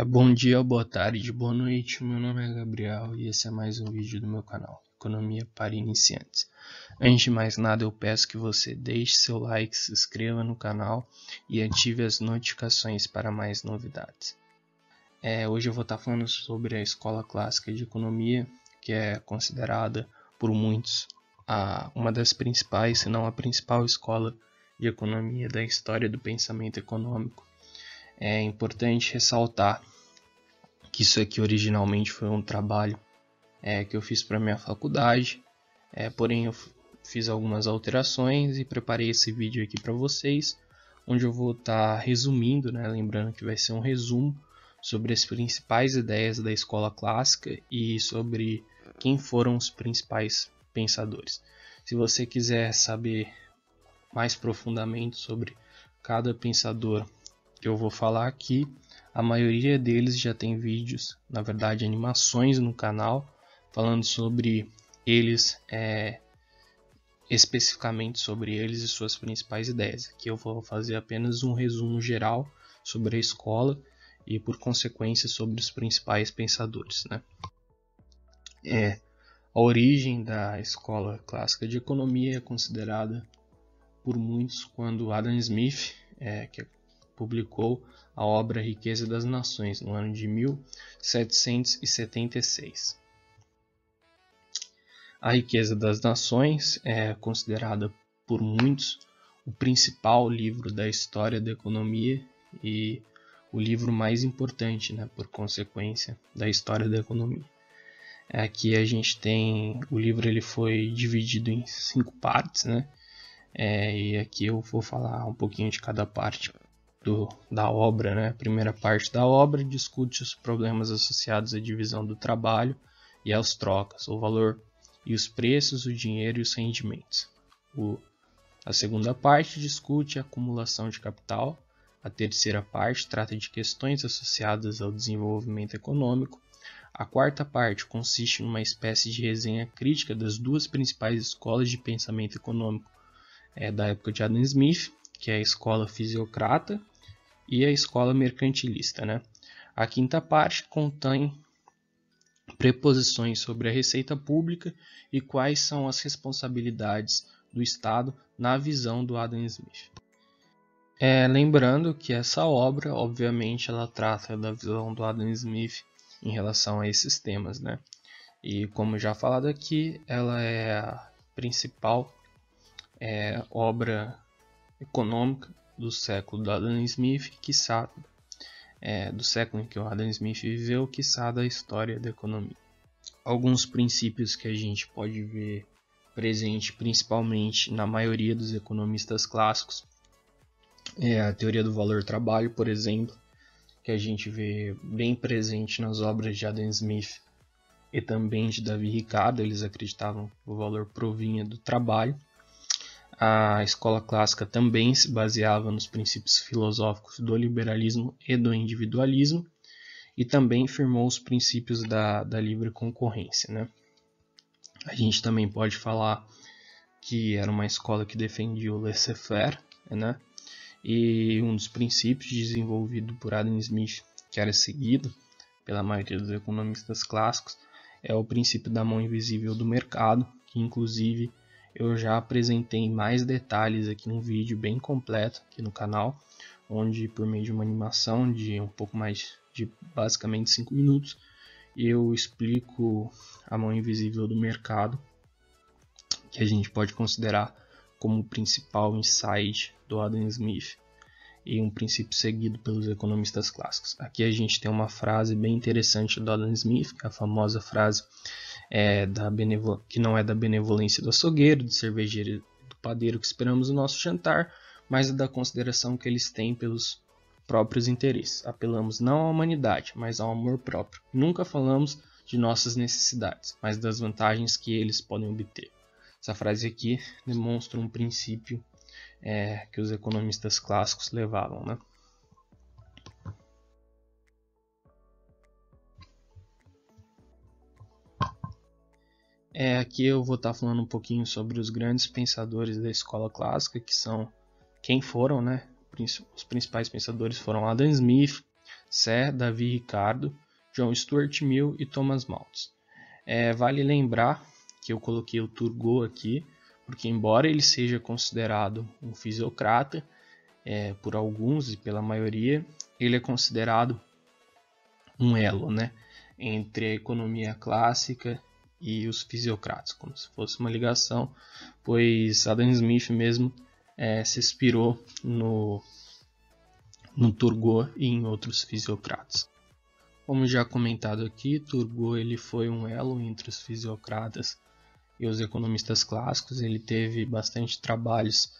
Bom dia, boa tarde, boa noite. Meu nome é Gabriel e esse é mais um vídeo do meu canal, Economia para Iniciantes. Antes de mais nada, eu peço que você deixe seu like, se inscreva no canal e ative as notificações para mais novidades. Hoje eu vou estar falando sobre a Escola Clássica de Economia, que é considerada por muitos uma das principais, se não a principal escola de economia da história do pensamento econômico. É importante ressaltar que isso aqui originalmente foi um trabalho que eu fiz para minha faculdade, porém eu fiz algumas alterações e preparei esse vídeo aqui para vocês, onde eu vou estar resumindo, lembrando que vai ser um resumo sobre as principais ideias da escola clássica e sobre quem foram os principais pensadores. Se você quiser saber mais profundamente sobre cada pensador que eu vou falar aqui, a maioria deles já tem vídeos, na verdade animações no canal, falando sobre eles, especificamente sobre eles e suas principais ideias. Aqui eu vou fazer apenas um resumo geral sobre a escola e, por consequência, sobre os principais pensadores. A origem da escola clássica de economia é considerada por muitos quando Adam Smith, que publicou a obra Riqueza das Nações, no ano de 1776. A Riqueza das Nações é considerada por muitos o principal livro da história da economia e o livro mais importante, por consequência, da história da economia. Aqui a gente tem, o livro ele foi dividido em 5 partes, e aqui eu vou falar um pouquinho de cada parte da obra. A primeira parte da obra discute os problemas associados à divisão do trabalho e às trocas, o valor e os preços, o dinheiro e os rendimentos. A segunda parte discute a acumulação de capital. A terceira parte trata de questões associadas ao desenvolvimento econômico. A quarta parte consiste numa espécie de resenha crítica das duas principais escolas de pensamento econômico da época de Adam Smith, que é a escola fisiocrata e a escola mercantilista. A quinta parte contém preposições sobre a receita pública e quais são as responsabilidades do Estado na visão do Adam Smith. Lembrando que essa obra, obviamente, ela trata da visão do Adam Smith em relação a esses temas, E como já falado aqui, ela é a principal obra econômica do século do Adam Smith, quiçá do século em que o Adam Smith viveu, quiçá da história da economia. Alguns princípios que a gente pode ver presente principalmente na maioria dos economistas clássicos é a teoria do valor-trabalho, por exemplo, que a gente vê bem presente nas obras de Adam Smith e também de Davi Ricardo. Eles acreditavam que o valor provinha do trabalho. A escola clássica também se baseava nos princípios filosóficos do liberalismo e do individualismo e também firmou os princípios da livre concorrência. A gente também pode falar que era uma escola que defendia o laissez-faire, e um dos princípios desenvolvido por Adam Smith, que era seguido pela maioria dos economistas clássicos, é o princípio da mão invisível do mercado, que inclusive eu já apresentei em mais detalhes aqui um vídeo bem completo aqui no canal, onde por meio de uma animação de um pouco mais de basicamente 5 minutos, eu explico a mão invisível do mercado, que a gente pode considerar como o principal insight do Adam Smith e um princípio seguido pelos economistas clássicos. Aqui a gente tem uma frase bem interessante do Adam Smith, que é a famosa frase que não é da benevolência do açougueiro, do cervejeiro e do padeiro que esperamos o nosso jantar, mas da consideração que eles têm pelos próprios interesses. Apelamos não à humanidade, mas ao amor próprio. Nunca falamos de nossas necessidades, mas das vantagens que eles podem obter. Essa frase aqui demonstra um princípio que os economistas clássicos levavam. Aqui eu vou estar falando um pouquinho sobre os grandes pensadores da escola clássica, que são quem foram, Os principais pensadores foram Adam Smith, Sé, Davi Ricardo, John Stuart Mill e Thomas Malthus. Vale lembrar que eu coloquei o Turgot aqui, porque embora ele seja considerado um fisiocrata, por alguns e pela maioria, ele é considerado um elo, né, entre a economia clássica e os fisiocratas, como se fosse uma ligação, pois Adam Smith mesmo se inspirou no Turgot e em outros fisiocratas. Como já comentado aqui, Turgot ele foi um elo entre os fisiocratas e os economistas clássicos. Ele teve bastante trabalhos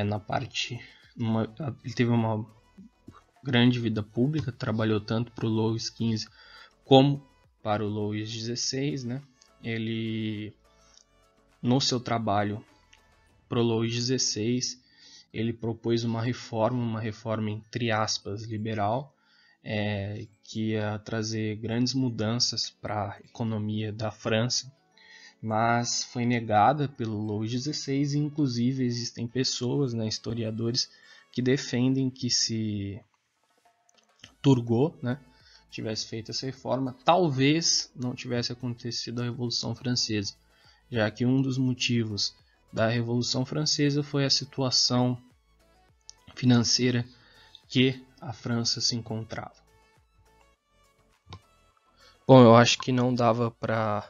na parte... ele teve uma grande vida pública, trabalhou tanto para o Louis XV como para o Louis XVI, né? Ele, no seu trabalho para o Louis XVI, ele propôs uma reforma entre aspas, liberal, que ia trazer grandes mudanças para a economia da França, mas foi negada pelo Louis XVI, e inclusive existem pessoas, né, historiadores, que defendem que se Turgot, né, tivesse feito essa reforma, talvez não tivesse acontecido a Revolução Francesa, já que um dos motivos da Revolução Francesa foi a situação financeira que a França se encontrava. Bom, eu acho que não dava para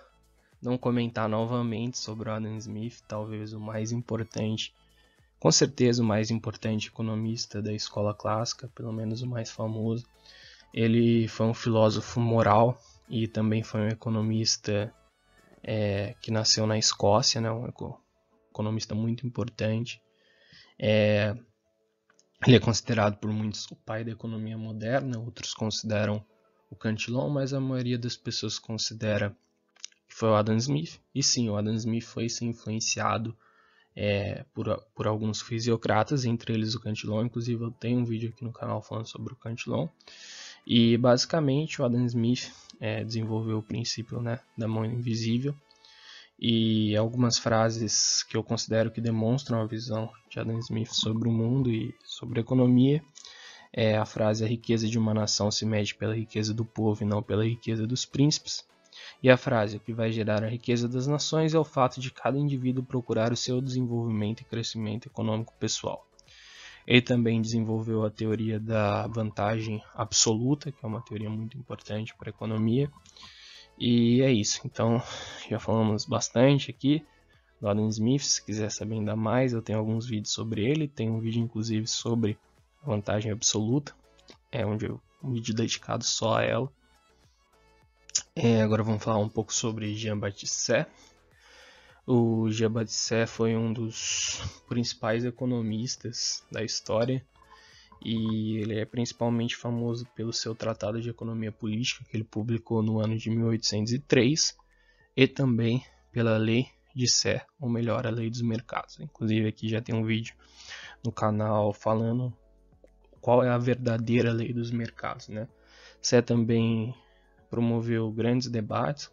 não comentar novamente sobre o Adam Smith, talvez o mais importante, com certeza o mais importante economista da escola clássica, pelo menos o mais famoso. Ele foi um filósofo moral e também foi um economista que nasceu na Escócia, né, um economista muito importante. Ele é considerado por muitos o pai da economia moderna, outros consideram o Cantillon, mas a maioria das pessoas considera que foi o Adam Smith. E sim, o Adam Smith foi sim, influenciado por alguns fisiocratas, entre eles o Cantillon. Inclusive eu tenho um vídeo aqui no canal falando sobre o Cantillon. E basicamente o Adam Smith desenvolveu o princípio, né, da mão invisível. E algumas frases que eu considero que demonstram a visão de Adam Smith sobre o mundo e sobre a economia. A frase: a riqueza de uma nação se mede pela riqueza do povo e não pela riqueza dos príncipes. E a frase: o que vai gerar a riqueza das nações é o fato de cada indivíduo procurar o seu desenvolvimento e crescimento econômico pessoal. Ele também desenvolveu a teoria da vantagem absoluta, que é uma teoria muito importante para a economia. E é isso. Então, já falamos bastante aqui do Adam Smith. Se quiser saber ainda mais, eu tenho alguns vídeos sobre ele. Tem um vídeo, inclusive, sobre a vantagem absoluta. Um vídeo dedicado só a ela. Agora vamos falar um pouco sobre Jean-Baptiste Say. O Jean-Baptiste Say foi um dos principais economistas da história e ele é principalmente famoso pelo seu tratado de economia política que ele publicou no ano de 1803 e também pela lei de Say, ou melhor, a lei dos mercados. Inclusive aqui já tem um vídeo no canal falando qual é a verdadeira lei dos mercados, né? Say também promoveu grandes debates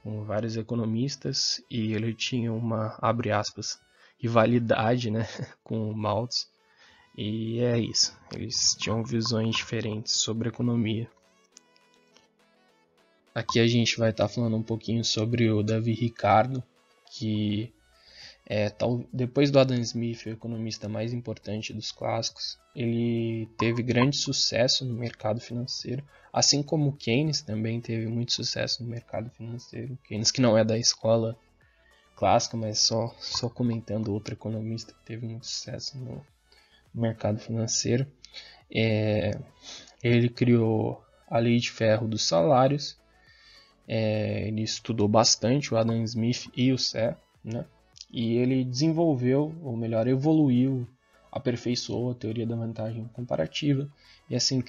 com vários economistas e ele tinha uma, abre aspas, rivalidade, né, com o Malthus. E é isso, eles tinham visões diferentes sobre a economia. Aqui a gente vai estar falando um pouquinho sobre o Davi Ricardo, que depois do Adam Smith, o economista mais importante dos clássicos. Ele teve grande sucesso no mercado financeiro, assim como Keynes também teve muito sucesso no mercado financeiro. Keynes, que não é da escola clássica, mas só comentando outro economista que teve muito sucesso no mercado financeiro. Ele criou a lei de ferro dos salários. Ele estudou bastante o Adam Smith e o Say, né? E ele desenvolveu, ou melhor, evoluiu, aperfeiçoou a teoria da vantagem comparativa e assim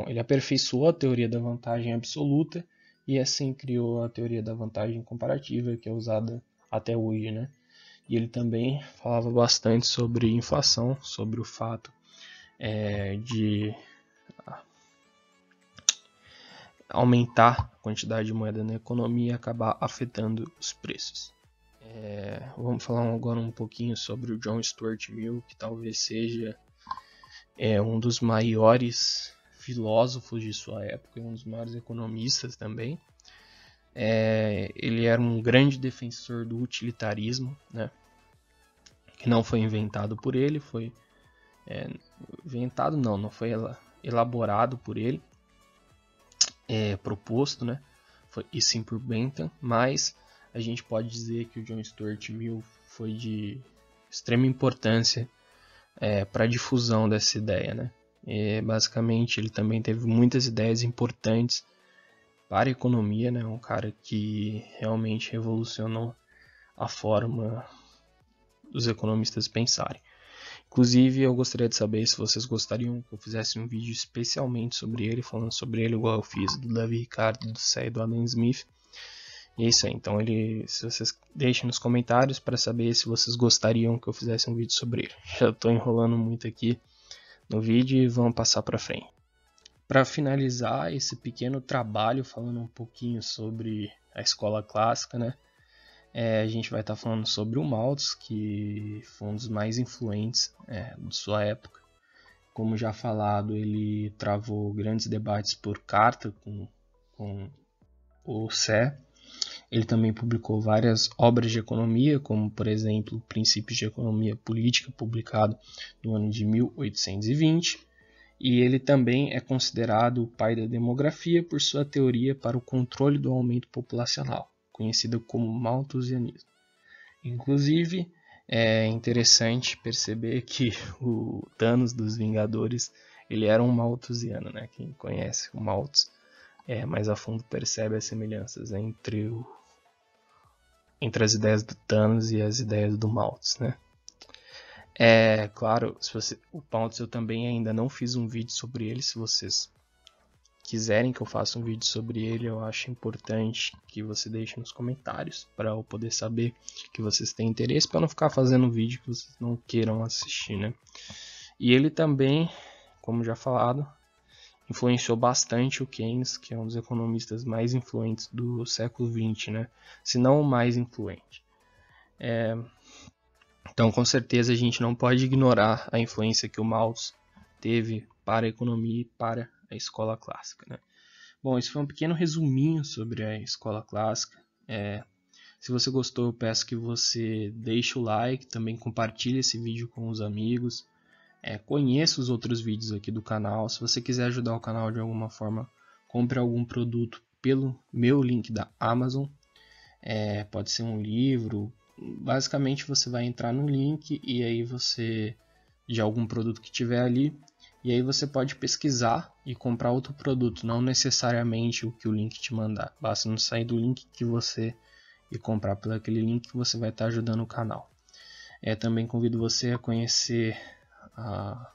ele aperfeiçoou a teoria da vantagem absoluta e assim criou a teoria da vantagem comparativa, que é usada até hoje, né? E ele também falava bastante sobre inflação, sobre o fato de aumentar a quantidade de moeda na economia e acabar afetando os preços. Vamos falar agora um pouquinho sobre o John Stuart Mill, que talvez seja é um dos maiores filósofos de sua época, um dos maiores economistas também. Ele era um grande defensor do utilitarismo, né? Que não foi inventado por ele, foi inventado não foi elaborado por ele, proposto, né? E sim por Bentham, mas a gente pode dizer que o John Stuart Mill foi de extrema importância para a difusão dessa ideia, né? Basicamente, ele também teve muitas ideias importantes para a economia, né? Um cara que realmente revolucionou a forma dos economistas pensarem. Inclusive, eu gostaria de saber se vocês gostariam que eu fizesse um vídeo especialmente sobre ele, falando sobre ele, igual eu fiz do Davi Ricardo, do Sé e do Adam Smith. E é isso aí. Então, se vocês deixem nos comentários para saber se vocês gostariam que eu fizesse um vídeo sobre ele. Já estou enrolando muito aqui no vídeo e vamos passar para frente. Para finalizar esse pequeno trabalho, falando um pouquinho sobre a escola clássica, né? A gente vai estar falando sobre o Malthus, que foi um dos mais influentes de sua época. Como já falado, ele travou grandes debates por carta com o Sé. Ele também publicou várias obras de economia, como, por exemplo, Princípios de Economia Política, publicado no ano de 1820. E ele também é considerado o pai da demografia por sua teoria para o controle do aumento populacional, conhecida como malthusianismo. Inclusive, é interessante perceber que o Thanos dos Vingadores ele era um malthusiano, né? Quem conhece o Malthus mais a fundo percebe as semelhanças entre as ideias do Thanos e as ideias do Malthus, né? Claro, o Malthus eu também ainda não fiz um vídeo sobre ele. Se vocês quiserem que eu faça um vídeo sobre ele, eu acho importante que você deixe nos comentários para eu poder saber que vocês têm interesse, para não ficar fazendo um vídeo que vocês não queiram assistir, né? E ele também, como já falado, influenciou bastante o Keynes, que é um dos economistas mais influentes do século XX, né? Se não o mais influente. Então, com certeza, a gente não pode ignorar a influência que o Malthus teve para a economia e para a escola clássica, né? Bom, esse foi um pequeno resuminho sobre a escola clássica. Se você gostou, eu peço que você deixe o like, também compartilhe esse vídeo com os amigos. Conheça os outros vídeos aqui do canal. Se você quiser ajudar o canal de alguma forma, compre algum produto pelo meu link da Amazon. Pode ser um livro. Basicamente você vai entrar no link e aí você, de algum produto que tiver ali, e aí você pode pesquisar e comprar outro produto, não necessariamente o que o link te mandar. Basta não sair do link que você e comprar pelo aquele link que você vai estar ajudando o canal. Também convido você a conhecer, a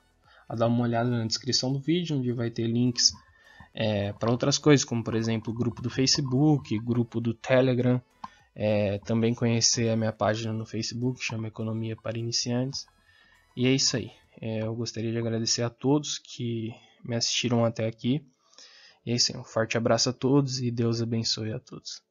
dar uma olhada na descrição do vídeo, onde vai ter links para outras coisas, como por exemplo o grupo do Facebook, grupo do Telegram. Também conhecer a minha página no Facebook, chama Economia para Iniciantes. E é isso aí. Eu gostaria de agradecer a todos que me assistiram até aqui. E é isso aí. Um forte abraço a todos e Deus abençoe a todos.